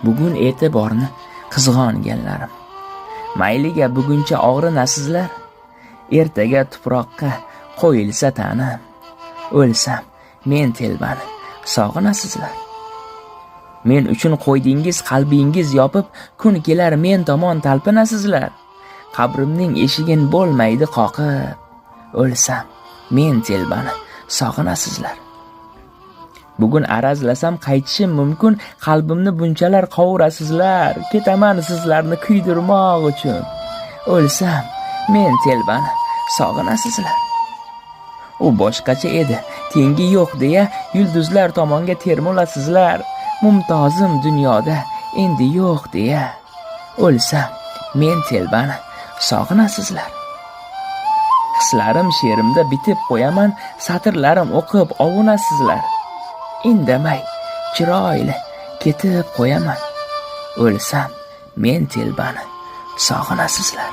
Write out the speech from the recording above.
bugun e'tiborni qizg'onganlarim. Mayliga buguncha og'rinasizlar, ertaga tuproqqa qo'yilsa tanim, o'lsam men telbani sog'inasizlar. Men uchun qo'ydingiz qalbingiz yopib, kun kelar men tomon talpinasizlar. Qabrimning eshigin bo'lmaydi qoqib, o'lsam men telbani sog'inasizlar. Bugun arazlasam qaytishim mumkin, qalbimni bunchalar qovurasizlar. Ketaman sizlarni kuydirmoq uchun, o'lsam men telbani sog'inasizlar. U boshqacha edi, tengi yo'q deya yulduzlar tomonga termulasizlar. Mumtozim dunyoda endi yo'q deya, o'lsam men telbani sog'inasizlar. Hislarim she'rimda bitib qo'yaman, satrlarim o'qib ovunasizlar. Indamay chiroyli ketib qo'yaman, o'lsam men telbani sog'inasizlar.